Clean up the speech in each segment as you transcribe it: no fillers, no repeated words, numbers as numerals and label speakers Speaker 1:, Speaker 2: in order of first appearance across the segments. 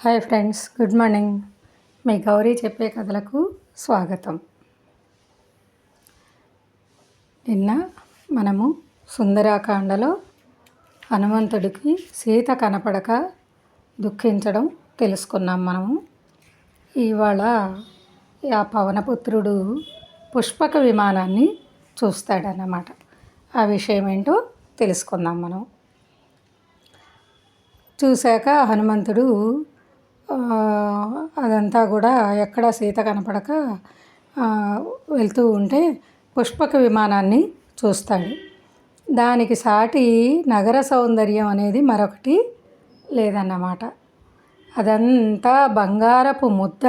Speaker 1: Hi friends, good morning. మీ గౌరీ చెప్పే కథలకు స్వాగతం. నిన్న మనము సుందరాకాండలో హనుమంతుడికి సీత కనపడక దుఃఖించడం తెలుసుకున్నాం. మనము ఇవాళ ఆ పవనపుత్రుడు పుష్పక విమానాన్ని చూస్తాడన్నమాట. ఆ విషయం ఏంటో తెలుసుకుందాం. మనం చూశాక హనుమంతుడు అదంతా కూడా ఎక్కడ సీత కనపడక వెళ్తూ ఉంటే పుష్పక విమానాన్ని చూస్తాడు. దానికి సాటి నగర సౌందర్యం అనేది మరొకటి లేదన్నమాట. అదంతా బంగారపు ముద్ద,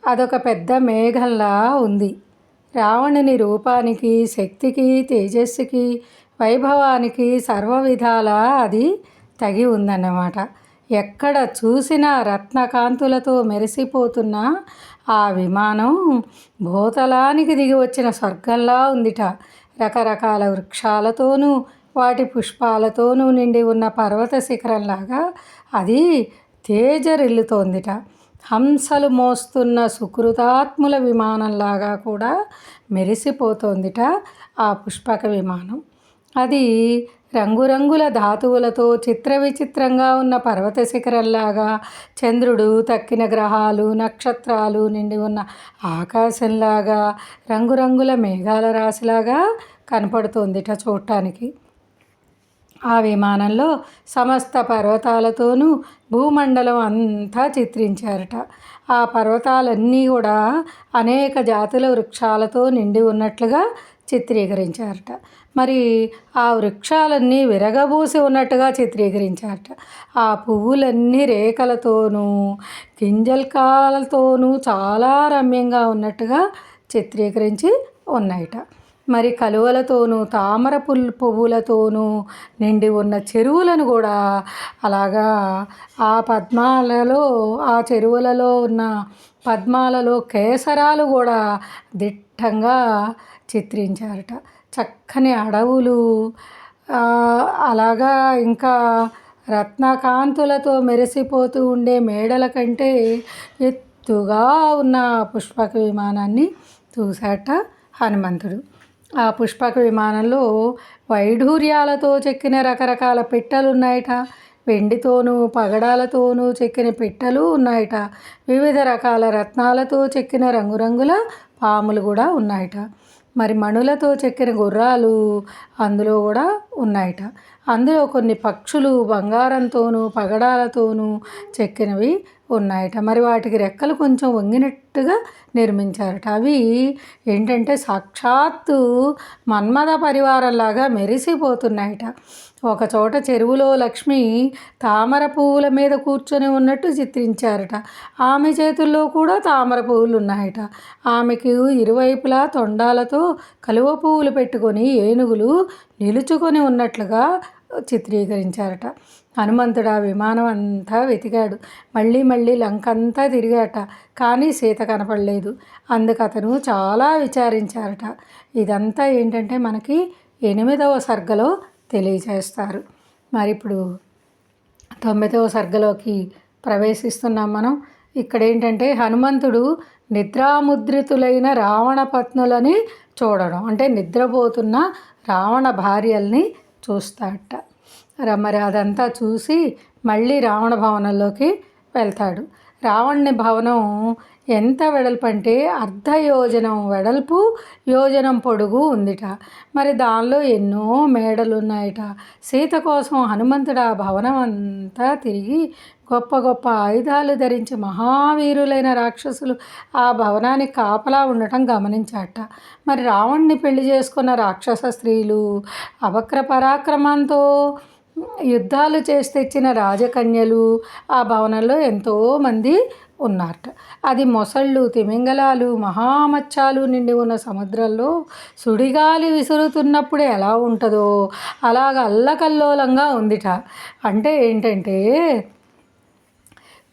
Speaker 1: అదొక పెద్ద మేఘంలా ఉంది. రావణుని రూపానికి, శక్తికి, తేజస్సుకి, వైభవానికి సర్వ విధాలా అది తగి ఉందన్నమాట. ఎక్కడ చూసినా రత్నకాంతులతో మెరిసిపోతున్న ఆ విమానం భూతలానికి దిగి వచ్చిన స్వర్గంలా ఉందిట. రకరకాల వృక్షాలతోనూ వాటి పుష్పాలతోనూ నిండి ఉన్న పర్వత శిఖరంలాగా అది తేజరిల్లుతోందిట. హంసలు మోస్తున్న సుకృతాత్ముల విమానంలాగా కూడా మెరిసిపోతోందిట ఆ పుష్పక విమానం. అది రంగురంగుల ధాతువులతో చిత్ర విచిత్రంగా ఉన్న పర్వత శిఖరంలాగా, చంద్రుడు, తక్కిన గ్రహాలు, నక్షత్రాలు నిండి ఉన్న ఆకాశంలాగా, రంగురంగుల మేఘాల రాశిలాగా కనపడుతోందిట చూడటానికి. ఆ విమానంలో సమస్త పర్వతాలతోనూ భూమండలం అంతా చిత్రించారట. ఆ పర్వతాలన్నీ కూడా అనేక జాతుల వృక్షాలతో నిండి ఉన్నట్లుగా చిత్రీకరించారట. మరి ఆ వృక్షాలన్నీ విరగబూసి ఉన్నట్టుగా చిత్రీకరించారట. ఆ పువ్వులన్నీ రేఖలతోనూ గింజల్కాలతోనూ చాలా రమ్యంగా ఉన్నట్టుగా చిత్రీకరించి ఉన్నాయట. మరి కలువలతోనూ తామర పువ్వులతోనూ నిండి ఉన్న చెరువులను కూడా అలాగా ఆ పద్మాలలో, ఆ చెరువులలో ఉన్న పద్మాలలో కేసరాలు కూడా దిట్టంగా చిత్రించారట. చక్కని అడవులు, అలాగా ఇంకా రత్నకాంతులతో మెరిసిపోతూ ఉండే మేడల కంటే ఎత్తుగా ఉన్న పుష్పక విమానాన్ని చూశాట హనుమంతుడు. ఆ పుష్పక విమానంలో వైఢూర్యాలతో చెక్కిన రకరకాల పిట్టలు ఉన్నాయట. వెండితోనూ పగడాలతోనూ చెక్కిన పిట్టలు ఉన్నాయట. వివిధ రకాల రత్నాలతో చెక్కిన రంగురంగుల పాములు కూడా ఉన్నాయట. మరి మణులతో చెక్కిన గుర్రాలు అందులో కూడా ఉన్నాయట. అందులో కొన్ని పక్షులు బంగారంతోనూ పగడాలతోనూ చెక్కినవి ఉన్నాయట. మరి వాటికి రెక్కలు కొంచెం వంగినట్టుగా నిర్మించారట. అవి ఏంటంటే సాక్షాత్తు మన్మథ పరివారంలాగా మెరిసిపోతున్నాయట. ఒకచోట చెరువులో లక్ష్మి తామర పువ్వుల మీద కూర్చొని ఉన్నట్టు చిత్రించారట. ఆమె చేతుల్లో కూడా తామర పువ్వులు ఉన్నాయట. ఆమెకు ఇరువైపులా తొండాలతో కలువ పువ్వులు పెట్టుకొని ఏనుగులు నిలుచుకొని ఉన్నట్లుగా చిత్రీకరించారట. హనుమంతుడు ఆ విమానం అంతా వెతికాడు. మళ్ళీ మళ్ళీ లంకంతా తిరిగాట. కానీ సీత కనపడలేదు. అందుకు అతను చాలా విచారించారట. ఇదంతా ఏంటంటే మనకి 8వ సర్గలో తెలియజేస్తారు. మరి ఇప్పుడు 9వ సర్గలోకి ప్రవేశిస్తున్నాం మనం. ఇక్కడ ఏంటంటే హనుమంతుడు నిద్రాముద్రితులైన రావణ పత్నులని చూడడం, అంటే నిద్రపోతున్న రావణ భార్యల్ని చూస్తాడట. మరి అదంతా చూసి మళ్ళీ రావణ భవనంలోకి వెళ్తాడు. రావణుని భవనం ఎంత వెడల్పు అంటే అర్ధయోజనం వెడల్పు, యోజనం పొడుగు ఉందిట. మరి దానిలో ఎన్నో మేడలు ఉన్నాయట. సీత కోసం హనుమంతుడు ఆ భవనం అంతా తిరిగి గొప్ప గొప్ప ఆయుధాలు ధరించి మహావీరులైన రాక్షసులు ఆ భవనానికి కాపలా ఉండటం గమనించాట. మరి రావణ్ణి పెళ్లి చేసుకున్న రాక్షస స్త్రీలు, అవక్ర పరాక్రమంతో యుద్ధాలు చేసి తెచ్చిన రాజకన్యలు ఆ భవనంలో ఎంతోమంది ఉన్నారట. అది మొసళ్ళు, తిమింగలాలు, మహామత్స్యాలు నిండి ఉన్న సముద్రంలో సుడిగాలి విసురుతున్నప్పుడు ఎలా ఉంటుందో అలాగ అల్లకల్లోలంగా ఉందిట. అంటే ఏంటంటే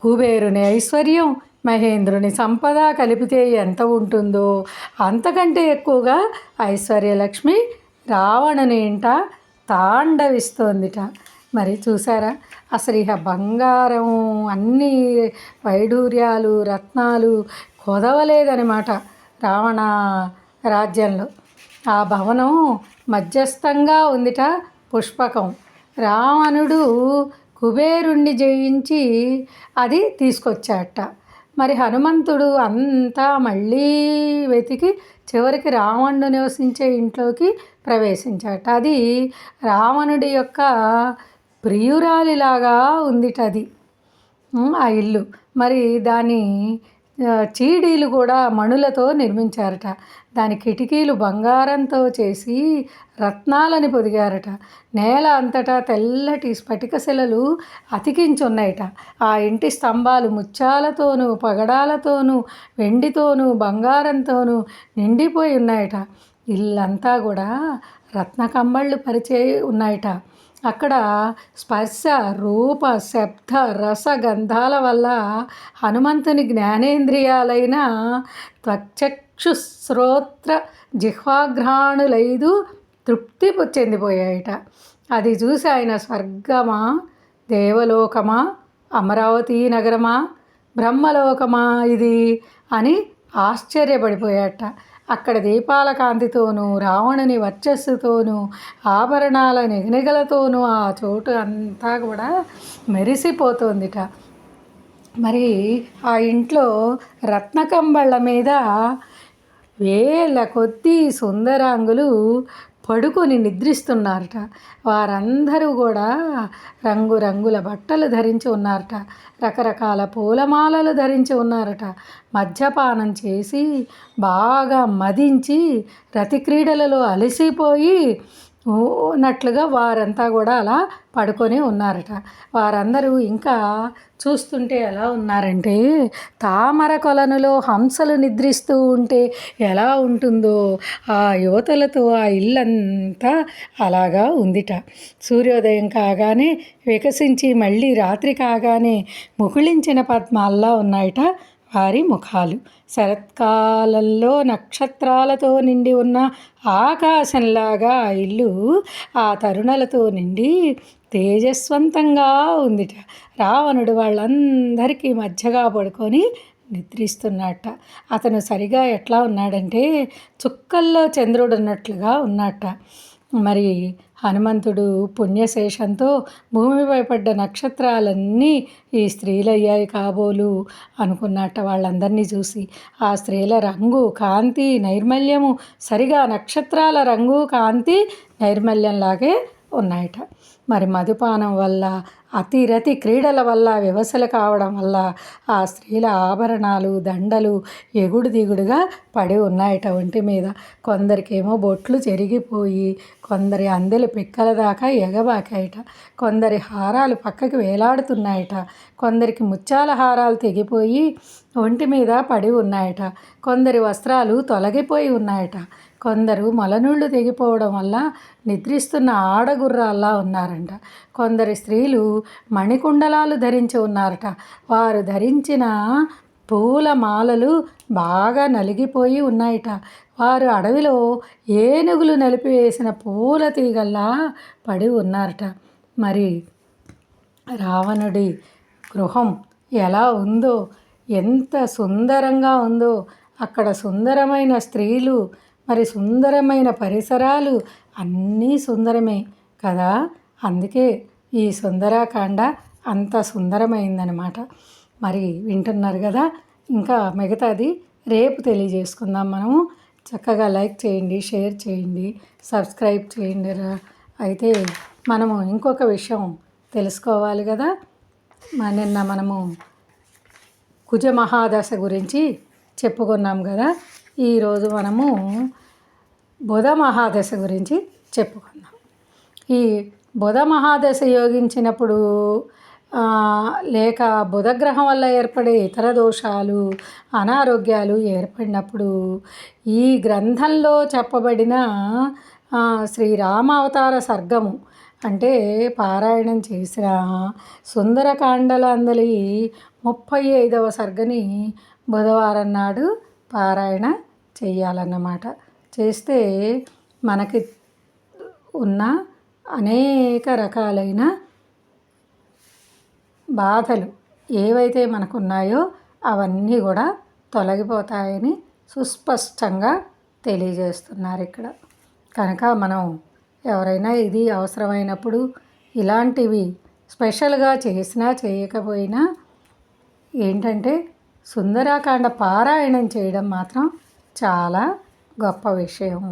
Speaker 1: కుబేరుని ఐశ్వర్యం, మహేంద్రుని సంపద కలిపితే ఎంత ఉంటుందో అంతకంటే ఎక్కువగా ఐశ్వర్యలక్ష్మి రావణుని ఇంట తాండవిస్తోందిట. మరి చూసారా అసలు ఇక బంగారం అన్నీ వైడూర్యాలు రత్నాలు కొదవలేదనమాట రావణ రాజ్యంలో. ఆ భవనం మధ్యస్థంగా ఉందిట పుష్పకం. రావణుడు కుబేరుణ్ణి జయించి అది తీసుకొచ్చాట. మరి హనుమంతుడు అంతా మళ్ళీ వెతికి చివరికి రావణుడు నివసించే ఇంట్లోకి ప్రవేశించాట. అది రావణుడి యొక్క ప్రియురాలిలాగా ఉందిట అది ఆ ఇల్లు. మరి దాని చీడీలు కూడా మణులతో నిర్మించారట. దాని కిటికీలు బంగారంతో చేసి రత్నాలని పొదిగారట. నేల అంతటా తెల్లటి స్ఫటిక శిలలు అతికించున్నాయట. ఆ ఇంటి స్తంభాలు ముత్యాలతోనూ పగడాలతోనూ వెండితోనూ బంగారంతోనూ నిండిపోయి ఉన్నాయట. ఇల్లంతా కూడా రత్న కంబళ్ళు పరిచే ఉన్నాయట. అక్కడ స్పర్శ రూప శబ్ద రస గంధాల వల్ల హనుమంతుని జ్ఞానేంద్రియాలైన త్వచక్షు శ్రోత్ర జిహ్వాఘ్రాణులైదు తృప్తి చెందిపోయాయట. అది చూసి ఆయన స్వర్గమా, దేవలోకమా, అమరావతి నగరమా, బ్రహ్మలోకమా ఇది అని ఆశ్చర్యపడిపోయాట. అక్కడ దీపాల కాంతితోనూ రావణుని వర్చస్సుతోనూ ఆభరణాల నిగనిగలతోనూ ఆ చోటు అంతా కూడా మెరిసిపోతోందిట. మరి ఆ ఇంట్లో రత్నకంబళ్ళ మీద వేల కొద్దీ సుందరాంగులు పడుకొని నిద్రిస్తున్నారట. వారందరూ కూడా రంగురంగుల బట్టలు ధరించి ఉన్నారట. రకరకాల పూలమాలలు ధరించి ఉన్నారట. మద్యపానం చేసి బాగా మదించి రతి క్రీడలలో అలసిపోయి ఉన్నట్లుగా వారంతా కూడా అలా పడుకొని ఉన్నారట. వారందరూ ఇంకా చూస్తుంటే ఎలా ఉన్నారంటే తామర కొలనులో హంసలు నిద్రిస్తూ ఉంటే ఎలా ఉంటుందో ఆ యువతలతో ఆ ఇల్లంతా అలాగా ఉందిట. సూర్యోదయం కాగానే వికసించి మళ్ళీ రాత్రి కాగానే ముకుళించిన పద్మాల్లా ఉన్నాయట వారి ముఖాలు. శరత్కాలంలో నక్షత్రాలతో నిండి ఉన్న ఆకాశంలాగా ఆ ఇల్లు ఆ తరుణలతో నిండి తేజస్వంతంగా ఉందిట. రావణుడు వాళ్ళందరికీ మధ్యగా పడుకొని నిద్రిస్తున్నట్ట. అతను సరిగా ఎట్లా ఉన్నాడంటే చుక్కల్లో చంద్రుడు ఉన్నట్లుగా ఉన్నట్ట. మరి హనుమంతుడు పుణ్యశేషంతో భూమిపై పడ్డ నక్షత్రాలన్నీ ఈ స్త్రీలయ్యాయి కాబోలు అనుకున్నట్ట వాళ్ళందరినీ చూసి. ఆ స్త్రీల రంగు కాంతి నైర్మల్యము సరిగా నక్షత్రాల రంగు కాంతి నైర్మల్యంలాగే ఉన్నాయట. మరి మధుపానం వల్ల అతిరతి క్రీడల వల్ల వివసలు కావడం వల్ల ఆ స్త్రీల ఆభరణాలు దండలు ఎగుడు దిగుడుగా పడి ఉన్నాయట ఒంటి మీద. కొందరికేమో బొట్లు చెరిగిపోయి కొందరి అందెలు పిక్కల దాకా ఎగబాకాయట. కొందరి హారాలు పక్కకి వేలాడుతున్నాయట. కొందరికి ముత్యాల హారాలు తెగిపోయి ఒంటి మీద పడి ఉన్నాయట. కొందరి వస్త్రాలు తొలగిపోయి ఉన్నాయట. కొందరు మలనూళ్ళు తెగిపోవడం వల్ల నిద్రిస్తున్న ఆడగుర్రాల్లా ఉన్నారంట. కొందరి స్త్రీలు మణికుండలాలు ధరించి ఉన్నారట. వారు ధరించిన పూల మాలలు బాగా నలిగిపోయి ఉన్నాయట. వారు అడవిలో ఏనుగులు నలిపివేసిన పూల తీగల్లా పడి ఉన్నారట. మరి రావణుడి గృహం ఎలా ఉందో, ఎంత సుందరంగా ఉందో, అక్కడ సుందరమైన స్త్రీలు, మరి సుందరమైన పరిసరాలు అన్నీ సుందరమే కదా. అందుకే ఈ సుందరాకాండ అంత సుందరమైందనమాట. మరి వింటున్నారు కదా. ఇంకా మిగతాది రేపు తెలియజేసుకుందాం మనము. చక్కగా లైక్ చేయండి, షేర్ చేయండి, సబ్స్క్రైబ్ చేయండి. అయితే మనము ఇంకొక విషయం తెలుసుకోవాలి కదా. నిన్న మనము కుజ మహాదశ గురించి చెప్పుకున్నాం కదా. ఈరోజు మనము బుధ మహాదశ గురించి చెప్పుకుందాం. ఈ బుధ మహాదశ యోగించినప్పుడు లేక బుధగ్రహం వల్ల ఏర్పడే ఇతర దోషాలు అనారోగ్యాలు ఏర్పడినప్పుడు ఈ గ్రంథంలో చెప్పబడిన శ్రీరామావతార సర్గము అంటే పారాయణం చేసిన సుందరకాండల అందలి 35వ సర్గని బుధవారం నాడు పారాయణ చెయ్యాలన్నమాట. చేస్తే మనకి ఉన్న అనేక రకాలైన బాధలు ఏవైతే మనకున్నాయో అవన్నీ కూడా తొలగిపోతాయని సుస్పష్టంగా తెలియజేస్తున్నారు ఇక్కడ. కనుక మనం ఎవరైనా ఇది అవసరమైనప్పుడు ఇలాంటివి స్పెషల్గా చేసినా చేయకపోయినా ఏంటంటే సుందరాకాండ పారాయణం చేయడం మాత్రం చాలా గొప్ప విషయం.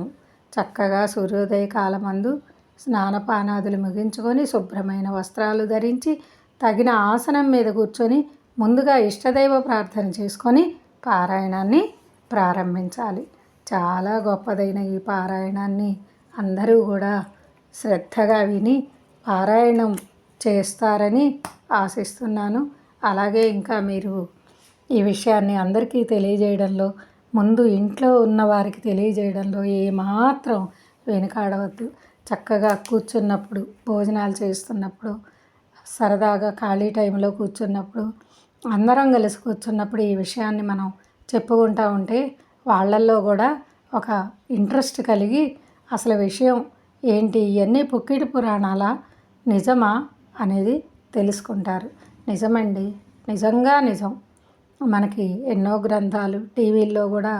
Speaker 1: చక్కగా సూర్యోదయ కాలమందు స్నానపానాదులు ముగించుకొని శుభ్రమైన వస్త్రాలు ధరించి తగిన ఆసనం మీద కూర్చొని ముందుగా ఇష్టదైవ ప్రార్థన చేసుకొని పారాయణాన్ని ప్రారంభించాలి. చాలా గొప్పదైన ఈ పారాయణాన్ని అందరూ కూడా శ్రద్ధగా విని పారాయణం చేస్తారని ఆశిస్తున్నాను. అలాగే ఇంకా మీరు ఈ విషయాన్ని అందరికీ తెలియజేయడంలో, ముందు ఇంట్లో ఉన్న వారికి తెలియజేయడంలో ఏమాత్రం వెనుకాడవద్దు. చక్కగా కూర్చున్నప్పుడు, భోజనాలు చేస్తున్నప్పుడు, సరదాగా ఖాళీ టైంలో కూర్చున్నప్పుడు, అందరం కలిసి కూర్చున్నప్పుడు ఈ విషయాన్ని మనం చెప్పుకుంటూ ఉంటే వాళ్ళల్లో కూడా ఒక ఇంట్రెస్ట్ కలిగి అసలు విషయం ఏంటి, ఇవన్నీ పుక్కిటి పురాణాలా, నిజమా అనేది తెలుసుకుంటారు. నిజమండి, నిజంగా నిజం. మనకి ఎన్నో గ్రంథాలు టీవీల్లో కూడా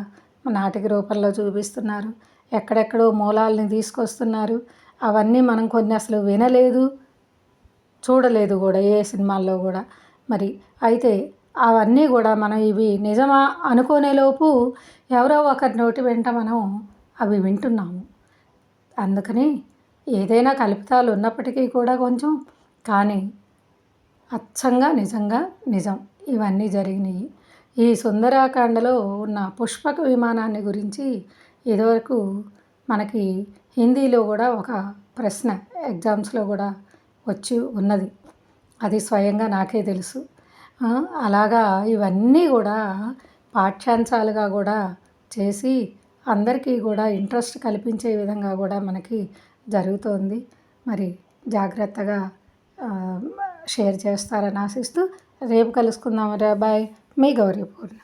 Speaker 1: నాటిక రూపంలో చూపిస్తున్నారు. ఎక్కడెక్కడో మూలాల్ని తీసుకొస్తున్నారు. అవన్నీ మనం కొన్ని అసలు వినలేదు, చూడలేదు కూడా ఏ సినిమాల్లో కూడా. మరి అయితే అవన్నీ కూడా మనం ఇవి నిజమా అనుకునేలోపు ఎవరో ఒకరి నోటి వెంట మనం అవి వింటున్నాము. అందుకని ఏదైనా కల్పితాలు ఉన్నప్పటికీ కూడా కొంచెం, కానీ అచ్చంగా నిజంగా నిజం ఇవన్నీ జరిగినాయి. ఈ సుందరాకాండలో ఉన్న పుష్పక విమానాన్ని గురించి ఇదివరకు మనకి హిందీలో కూడా ఒక ప్రశ్న ఎగ్జామ్స్లో కూడా వచ్చి ఉన్నది. అది స్వయంగా నాకే తెలుసు. అలాగా ఇవన్నీ కూడా పాఠ్యాంశాలుగా కూడా చేసి అందరికీ కూడా ఇంట్రెస్ట్ కల్పించే విధంగా కూడా మనకి జరుగుతోంది. మరి జాగ్రత్తగా షేర్ చేస్తారని ఆశిస్తూ రేపు కలుసుకుందాం. బాయ్. మీ గౌరీ పూర్ణ.